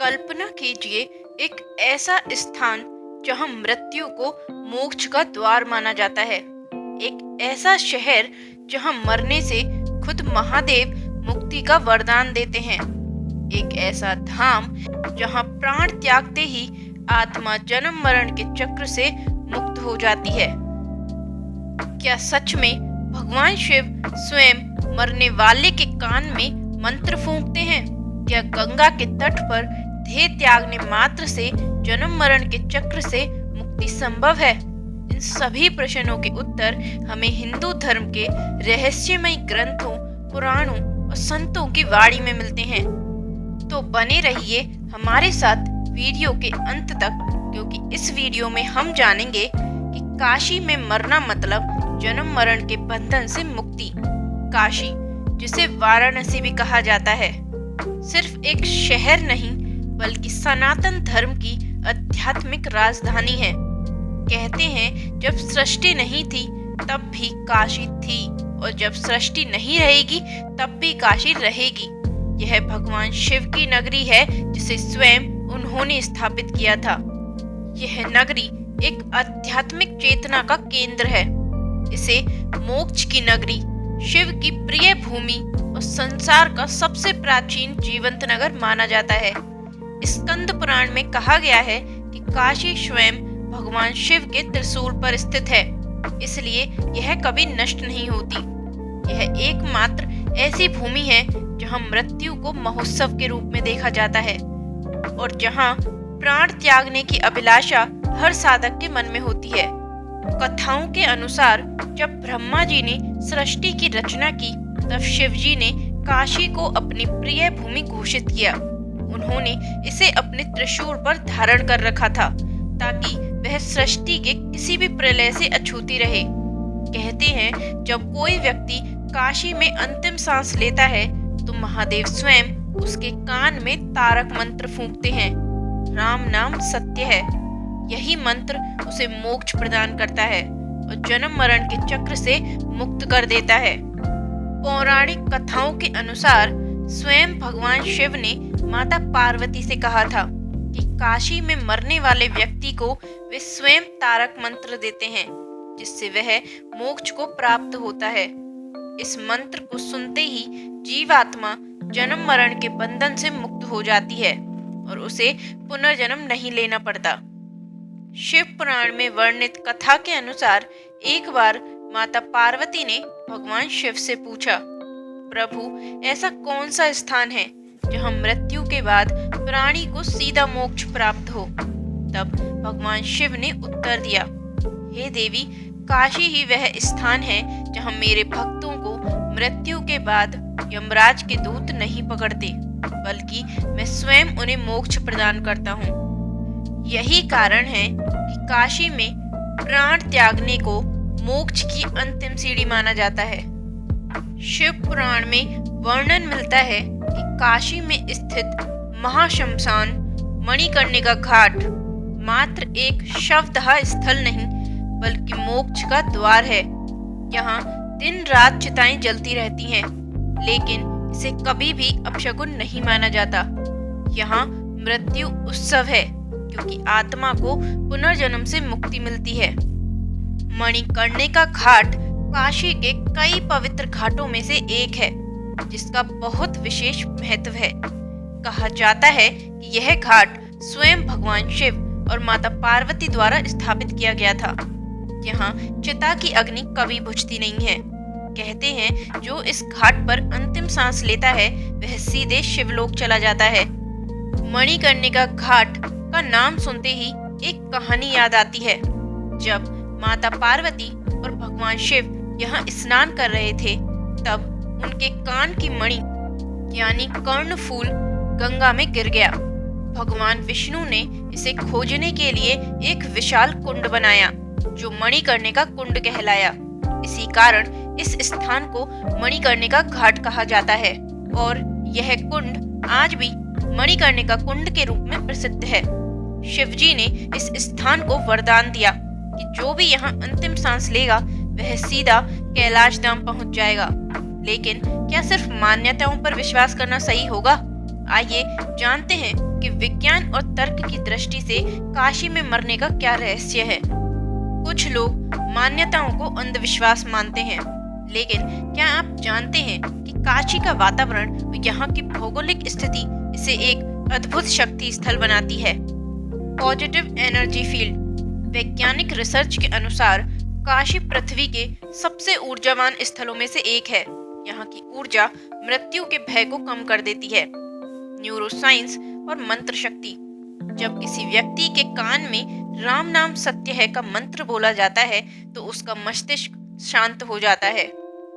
कल्पना कीजिए एक ऐसा स्थान जहां मृत्यु को मोक्ष का द्वार माना जाता है। एक ऐसा शहर जहां मरने से खुद महादेव मुक्ति का वरदान देते हैं। एक ऐसा धाम जहां प्राण त्यागते ही आत्मा जन्म मरण के चक्र से मुक्त हो जाती है। क्या सच में भगवान शिव स्वयं मरने वाले के कान में मंत्र फूंकते हैं? क्या गंगा के तट पर देह त्यागने मात्र से जन्म मरण के चक्र से मुक्ति संभव है? इन सभी प्रश्नों के उत्तर हमें हिंदू धर्म के रहस्यमय ग्रंथों, पुराणों और संतों की वाणी में मिलते हैं। तो बने रहिए हमारे साथ वीडियो के अंत तक, क्योंकि इस वीडियो में हम जानेंगे कि काशी में मरना मतलब जन्म मरण के बंधन से मुक्ति। काशी, जिसे वाराणसी भी कहा जाता है, सिर्फ एक शहर नहीं बल्कि सनातन धर्म की आध्यात्मिक राजधानी है। कहते हैं जब सृष्टि नहीं थी तब भी काशी थी, और जब सृष्टि नहीं रहेगी तब भी काशी रहेगी। यह भगवान शिव की नगरी है जिसे स्वयं उन्होंने स्थापित किया था। यह नगरी एक आध्यात्मिक चेतना का केंद्र है। इसे मोक्ष की नगरी, शिव की प्रिय भूमि और संसार का सबसे प्राचीन जीवंत नगर माना जाता है। स्कंद पुराण में कहा गया है कि काशी स्वयं भगवान शिव के त्रिशूल पर स्थित है, इसलिए यह कभी नष्ट नहीं होती। यह एकमात्र ऐसी भूमि है जहां मृत्यु को महोत्सव के रूप में देखा जाता है और जहां प्राण त्यागने की अभिलाषा हर साधक के मन में होती है। कथाओं के अनुसार जब ब्रह्मा जी ने सृष्टि की रचना की तब शिव जी ने काशी को अपनी प्रिय भूमि घोषित किया। उन्होंने इसे अपने त्रिशूल पर धारण कर रखा था ताकि वह सृष्टि के किसी भी प्रलय से अछूती रहे। कहते हैं जब कोई व्यक्ति काशी में अंतिम सांस लेता है तो महादेव स्वयं उसके कान में तारक मंत्र फूंकते हैं। राम नाम सत्य है। यही मंत्र उसे मोक्ष प्रदान करता है और जन्म मरण के चक्र से मुक्त कर देता है। पौराणिक कथाओं के अनुसार स्वयं भगवान शिव ने माता पार्वती से कहा था कि काशी में मरने वाले व्यक्ति को वे स्वयं तारक मंत्र देते हैं, जिससे वह मोक्ष को प्राप्त होता है। इस मंत्र को सुनते ही जीवात्मा जन्म मरण के बंधन से मुक्त हो जाती है और उसे पुनर्जन्म नहीं लेना पड़ता। शिव पुराण में वर्णित कथा के अनुसार एक बार माता पार्वती ने भगवान शिव से पूछा, प्रभु ऐसा कौन सा स्थान है जहां मृत्यु के बाद प्राणी को सीधा मोक्ष प्राप्त हो? तब भगवान शिव ने उत्तर दिया, हे देवी, काशी ही वह स्थान है जहां मेरे भक्तों को मृत्यु के बाद यमराज के दूत नहीं पकड़ते, बल्कि मैं स्वयं उन्हें मोक्ष प्रदान करता हूँ। यही कारण है कि काशी में प्राण त्यागने को मोक्ष की अंतिम सीढ़ी माना जाता है। शिव पुराण में वर्णन मिलता है कि काशी में स्थित महाश्मशान मणिकर्णिका घाट मात्र एक शवदाह स्थल नहीं बल्कि मोक्ष का द्वार है। यहाँ दिन रात चिताएं जलती रहती हैं, लेकिन इसे कभी भी अपशकुन नहीं माना जाता। यहाँ मृत्यु उत्सव है, क्योंकि आत्मा को पुनर्जन्म से मुक्ति मिलती है। मणिकर्णिका घाट काशी के कई पवित्र घाटों में से एक है, जिसका बहुत विशेष महत्व है। कहा जाता है कि यह घाट स्वयं भगवान शिव और माता पार्वती द्वारा स्थापित किया गया था। यहाँ चिता की अग्नि कभी बुझती नहीं है। कहते हैं जो इस घाट पर अंतिम सांस लेता है वह सीधे शिवलोक चला जाता है। मणिकर्णिका घाट का नाम सुनते ही एक कहानी याद आती है। जब माता पार्वती और भगवान शिव यहाँ स्नान कर रहे थे तब उनके कान की मणि यानी कर्णफूल गंगा में गिर गया। भगवान विष्णु ने इसे खोजने के लिए एक विशाल कुंड बनाया जो मणिकर्णिका कुंड कहलाया। इसी कारण इस स्थान को मणिकर्णिका घाट कहा जाता है और यह कुंड आज भी मणिकर्णिका कुंड के रूप में प्रसिद्ध है। शिवजी ने इस स्थान को वरदान दिया कि जो भी यहाँ अंतिम सांस लेगा वह सीधा कैलाश धाम पहुंच जाएगा। लेकिन क्या सिर्फ मान्यताओं पर विश्वास करना सही होगा? आइए जानते हैं कि विज्ञान और तर्क की दृष्टि से काशी में मरने का क्या रहस्य है। कुछ लोग मान्यताओं को अंधविश्वास मानते हैं, लेकिन क्या आप जानते हैं कि काशी का वातावरण और यहाँ की भौगोलिक स्थिति इसे एक अद्भुत शक्ति स्थल बनाती है। Positive energy field. वैज्ञानिक रिसर्च के अनुसार काशी पृथ्वी के सबसे ऊर्जावान स्थलों में से एक है। यहाँ की ऊर्जा मृत्यु के भय को कम कर देती है। न्यूरोसाइंस और मंत्र शक्ति। जब किसी व्यक्ति के कान में राम नाम सत्य है का मंत्र बोला जाता है तो उसका मस्तिष्क शांत हो जाता है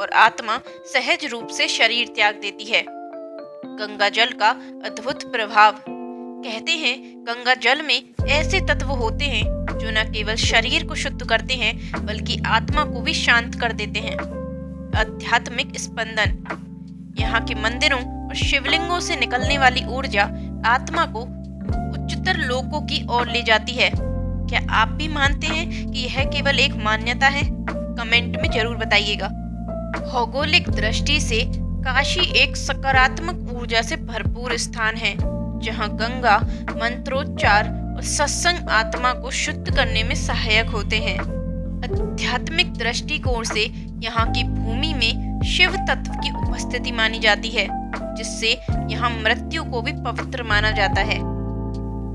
और आत्मा सहज रूप से शरीर त्याग देती है। गंगा जल का अद्भुत प्रभाव। कहते हैं गंगा जल में ऐसे तत्व होते हैं जो न केवल शरीर को शुद्ध करते हैं बल्कि आत्मा को भी शांत कर देते हैं। आध्यात्मिक स्पंदन। यहाँ के मंदिरों और शिवलिंगों से निकलने वाली ऊर्जा आत्मा को उच्चतर लोकों की ओर ले जाती है। क्या आप भी मानते हैं कि यह केवल एक मान्यता है? कमेंट में जरूर बताइएगा। भौगोलिक दृष्टि से काशी एक सकारात्मक ऊर्जा से भरपूर स्थान है, जहां गंगा मंत्रोच्चार और सत्संग आत्मा को शुद्ध करने में सहायक होते हैं। आध्यात्मिक दृष्टिकोण से यहाँ की भूमि में शिव तत्व की उपस्थिति मानी जाती है, जिससे यहाँ मृत्यु को भी पवित्र माना जाता है।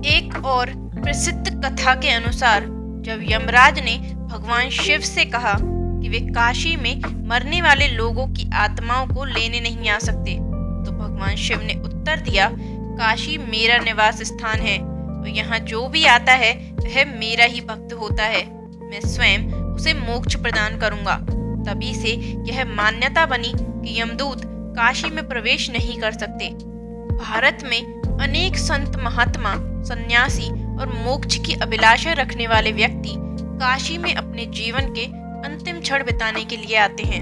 एक और प्रसिद्ध कथा के अनुसार जब यमराज ने भगवान शिव से कहा कि वे काशी में मरने वाले लोगों की आत्माओं को लेने नहीं आ सकते, तो भगवान शिव ने उत्तर दिया, काशी मेरा निवास स्थान है और यहाँ जो भी आता है वह मेरा ही भक्त होता है। मैं स्वयं उसे मोक्ष प्रदान करूंगा। तभी से यह मान्यता बनी कि यमदूत काशी में प्रवेश नहीं कर सकते। भारत में अनेक संत महात्मा, सन्यासी और मोक्ष की अभिलाषा रखने वाले व्यक्ति काशी में अपने जीवन के अंतिम क्षण बिताने के लिए आते हैं।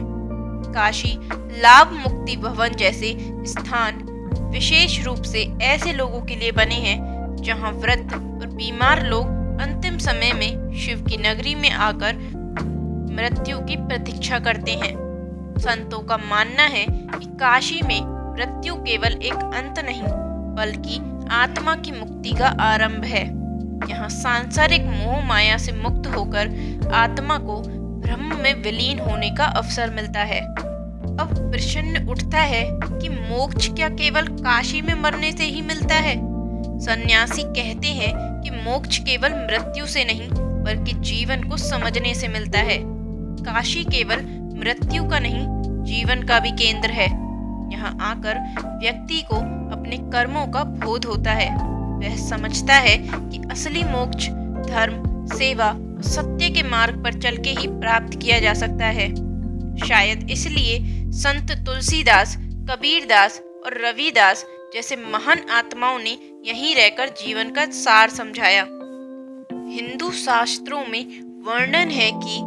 काशी लाभ मुक्ति भवन जैसे स्थान विशेष रूप से ऐसे लोगों के लिए बने हैं जहां वृद्ध और बीमार लोग अंतिम समय में शिव की नगरी में आकर मृत्यु की प्रतीक्षा करते हैं। संतों का मानना है कि काशी में मृत्यु केवल एक अंत नहीं बल्कि आत्मा की मुक्ति का आरंभ है। यहाँ सांसारिक मोह माया से मुक्त होकर आत्मा को ब्रह्म में विलीन होने का अवसर मिलता है। अब प्रश्न उठता है कि मोक्ष क्या केवल काशी में मरने से ही मिलता है? सन्यासी कहते हैं कि मोक्ष केवल मृत्यु से नहीं बल्कि जीवन को समझने से मिलता है। काशी केवल मृत्यु का नहीं, जीवन का भी केंद्र है। यहाँ आकर व्यक्ति को अपने कर्मों का बोध होता है। वह समझता है कि असली मोक्ष धर्म, सेवा, सत्य के मार्ग पर चल के ही प्राप्त किया जा सकता है। शायद इसलिए संत तुलसीदास, कबीरदास और रविदास जैसे महान आत्माओं ने यहीं रहकर जीवन का सार समझाया। हिंदू शास्त्रों में वर्णन है कि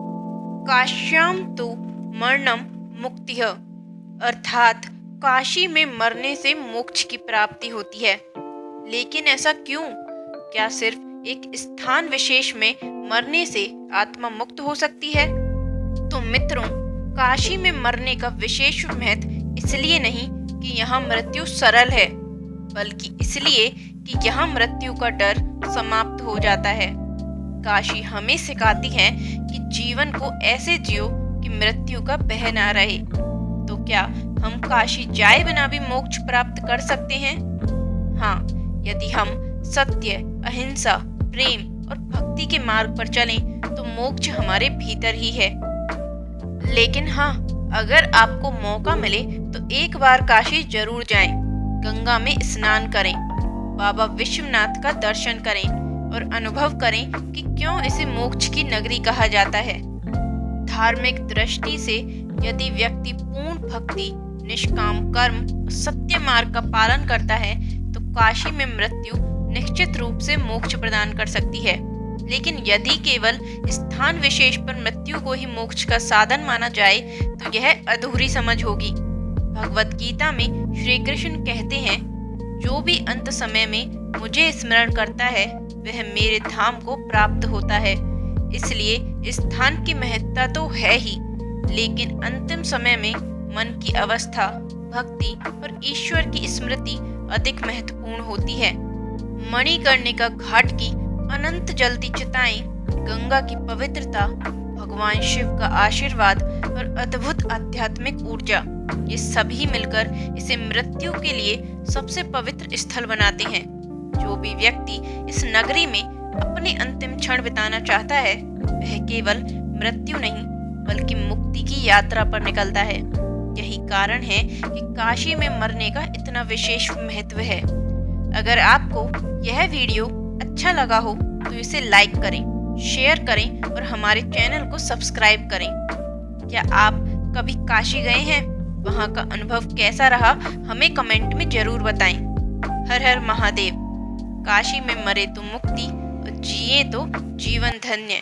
काश्याम तो मरणम मुक्तिः, अर्थात काशी में मरने से मोक्ष की प्राप्ति होती है। लेकिन ऐसा क्यों? क्या सिर्फ एक स्थान विशेष में मरने से आत्मा मुक्त हो सकती है? तो मित्रों, काशी में मरने का विशेष महत्व इसलिए नहीं कि यहाँ मृत्यु सरल है, बल्कि इसलिए कि यहाँ मृत्यु का डर समाप्त हो जाता है। काशी हमें सिखाती है कि जीवन को ऐसे जियो कि मृत्यु का भय ना रहे। तो क्या हम काशी जाए बिना भी मोक्ष प्राप्त कर सकते हैं? हाँ, यदि हम सत्य, अहिंसा, प्रेम और भक्ति के मार्ग पर चलें तो मोक्ष हमारे भीतर ही है। लेकिन हाँ, अगर आपको मौका मिले तो एक बार काशी जरूर जाएं, गंगा में स्नान करें, बाबा विश्वनाथ का दर्शन करें और अनुभव करें कि क्यों इसे मोक्ष की नगरी कहा जाता है। धार्मिक दृष्टि से यदि व्यक्ति पूर्ण भक्ति, निष्काम कर्म और सत्य मार्ग का पालन करता है तो काशी में मृत्यु निश्चित रूप से मोक्ष प्रदान कर सकती है। लेकिन यदि केवल स्थान विशेष पर मृत्यु को ही मोक्ष का साधन माना जाए तो यह अधूरी समझ होगी। भगवत गीता में श्री कृष्ण कहते हैं, जो भी अंत समय में मुझे स्मरण करता है वह मेरे धाम को प्राप्त होता है। इसलिए स्थान की महत्ता तो है ही, लेकिन अंतिम समय में मन की अवस्था, भक्ति और ईश्वर की स्मृति अधिक महत्वपूर्ण होती है। मणिकर्णिका घाट की अनंत जलती चिताएं, गंगा की पवित्रता, भगवान शिव का आशीर्वाद और अद्भुत आध्यात्मिक ऊर्जा, ये सभी मिलकर इसे मृत्यु के लिए सबसे पवित्र स्थल बनाते हैं। जो भी व्यक्ति इस नगरी में अपने अंतिम क्षण बिताना चाहता है, वह केवल मृत्यु नहीं बल्कि मुक्ति की यात्रा पर निकलता है। यही कारण है कि काशी में मरने का इतना विशेष महत्व है। अगर आपको यह वीडियो अच्छा लगा हो तो इसे लाइक करें, शेयर करें और हमारे चैनल को सब्सक्राइब करें। क्या आप कभी काशी गए हैं? वहाँ का अनुभव कैसा रहा, हमें कमेंट में जरूर बताएं। हर हर महादेव। काशी में मरे तो मुक्ति और जिए तो जीवन धन्य।